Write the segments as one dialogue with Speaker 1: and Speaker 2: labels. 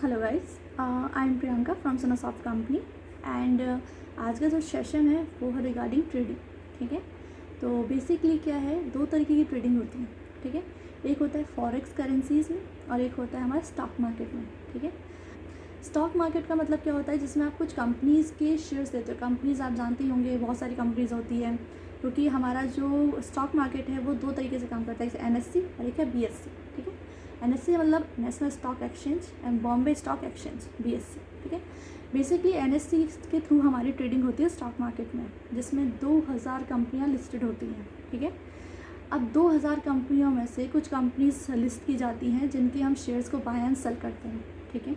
Speaker 1: Hello guys, I am Priyanka from Sonasoft company and आज का जो सेशन है वो है रिगार्डिंग ट्रेडिंग। ठीक है, तो बेसिकली क्या है, दो तरीके की ट्रेडिंग होती है। ठीक है, एक होता है फॉरेक्स करेंसीज में और एक होता है हमारे स्टॉक मार्केट में। ठीक है, स्टॉक मार्केट का मतलब क्या होता है, जिसमें आप कुछ कंपनीज़ के शेयर्स देते हो। कंपनीज़ आप जानते ही होंगे, बहुत सारी कंपनीज़ होती है, क्योंकि हमारा जो स्टॉक मार्केट है वो दो तरीके से काम करता है, जैसे NSE और एक है BSE। ठीक है, NSE मतलब national stock exchange and Bombay stock exchange, BSE। ठीक है, बेसिकली NSE के थ्रू हमारी ट्रेडिंग होती है स्टॉक मार्केट में, जिसमें 2000 कंपनियाँ लिस्टेड होती हैं। ठीक है, अब 2000 कंपनियों में से कुछ कंपनीज लिस्ट की जाती हैं जिनके हम शेयर्स को बाय एंड सेल करते हैं। ठीक है,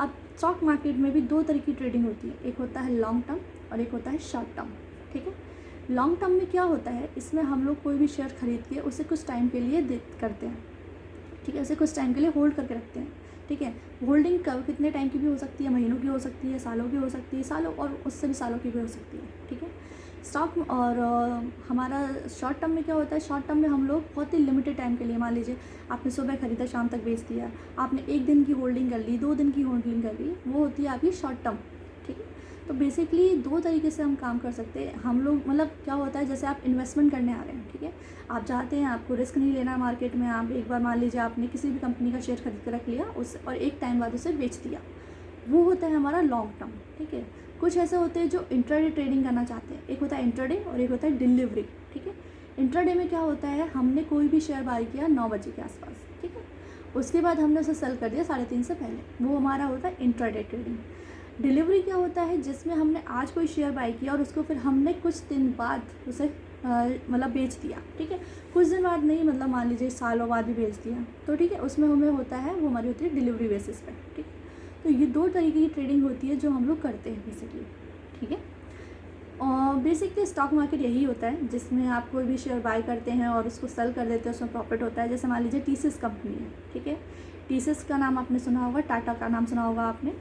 Speaker 1: अब स्टॉक मार्केट में भी दो तरह की ट्रेडिंग होती है, एक होता है लॉन्ग टर्म और एक होता है शॉर्ट टर्म। ठीक है, लॉन्ग टर्म में क्या होता है, इसमें हम लोग कोई भी शेयर खरीद के उसे कुछ टाइम के लिए करते हैं। ठीक है, उसे कुछ टाइम के लिए होल्ड करके रखते हैं। ठीक है, होल्डिंग कब कितने टाइम की भी हो सकती है, महीनों की हो सकती है, सालों की हो सकती है, सालों और उससे भी सालों की भी हो सकती है। ठीक है, स्टॉक और हमारा शॉर्ट टर्म में क्या होता है, शॉर्ट टर्म में हम लोग बहुत ही लिमिटेड टाइम के लिए, मान लीजिए आपने सुबह खरीदा शाम तक बेच दिया, आपने एक दिन की होल्डिंग कर ली, 2 दिन की होल्डिंग कर ली, वो होती है आपकी शॉर्ट टर्म। ठीक है, तो बेसिकली दो तरीके से हम काम कर सकते हैं हम लोग। मतलब क्या होता है, जैसे आप इन्वेस्टमेंट करने आ रहे हैं। ठीक है, आप चाहते हैं, आपको रिस्क नहीं लेना मार्केट में, आप एक बार मान लीजिए आपने किसी भी कंपनी का शेयर खरीद कर रख लिया उस और एक टाइम बाद उसे बेच दिया, वो होता है हमारा लॉन्ग टर्म। ठीक है, कुछ ऐसे होते हैं जो इंट्राडे ट्रेडिंग करना चाहते हैं, एक होता है इंट्राडे और एक होता है डिलीवरी। ठीक है, इंट्राडे में क्या होता है, हमने कोई भी शेयर बाय किया 9 बजे के आसपास, ठीक है, उसके बाद हमने उसे सेल कर दिया 3:30 से पहले, वो हमारा होता है इंट्राडे ट्रेडिंग। डिलीवरी क्या होता है, जिसमें हमने आज कोई शेयर बाय किया और उसको फिर हमने कुछ दिन बाद उसे मतलब बेच दिया। ठीक है, कुछ दिन बाद नहीं, मतलब मान लीजिए सालों बाद भी बेच दिया, तो ठीक है, उसमें हमें होता है, वो हमारी होती है डिलीवरी बेसिस पे। ठीक है, तो ये दो तरीके की ट्रेडिंग होती है जो हम लोग करते हैं बेसिकली। ठीक है, और बेसिकली स्टॉक मार्केट यही होता है जिसमें आप कोई भी शेयर बाय करते हैं और उसको सेल कर देते हैं, उसमें प्रॉफिट होता है। जैसे मान लीजिए TCS कंपनी है। ठीक है, TCS का नाम आपने सुना होगा, टाटा का नाम सुना होगा आपने।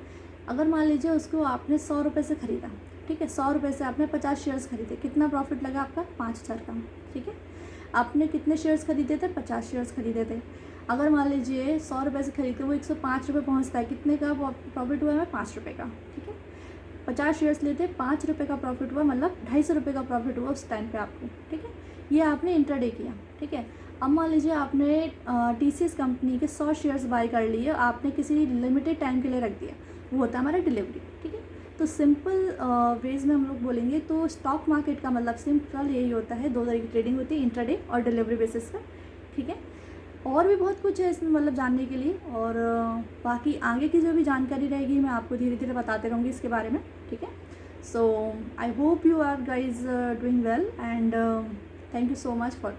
Speaker 1: अगर मान लीजिए उसको आपने 100 रुपये से ख़रीदा, ठीक है, 100 रुपये से आपने 50 शेयर्स खरीदे, कितना प्रॉफिट लगा आपका, 5000 का। ठीक है, आपने कितने शेयर्स खरीदे थे, 50 शेयर्स खरीदे थे। अगर मान लीजिए 100 रुपये से खरीद के वो 105 रुपये पहुँचता है, कितने का प्रॉफिट हुआ है, 5 रुपये का। ठीक है, 50 शेयर्स लेते 5 रुपये का प्रॉफिट हुआ, मतलब 250 रुपये का प्रॉफिट हुआ उस टाइम पे आपको। ठीक है, ये आपने इंट्राडे किया। ठीक है, अब मान लीजिए आपने TCS कंपनी के 100 शेयर्स बाय कर लिए, आपने किसी लिमिटेड टाइम के लिए रख दिया, वो होता है हमारा डिलीवरी। ठीक है, तो सिंपल वेज में हम लोग बोलेंगे तो स्टॉक मार्केट का मतलब सिंपल यही होता है, दो तरह की ट्रेडिंग होती है, इंट्राडे और डिलीवरी बेसिस पर। ठीक है, और भी बहुत कुछ है इसमें मतलब जानने के लिए, और बाकी आगे की जो भी जानकारी रहेगी मैं आपको धीरे धीरे बताते रहूँगी इसके बारे में। ठीक है, so I hope you are guys doing well and thank you so much for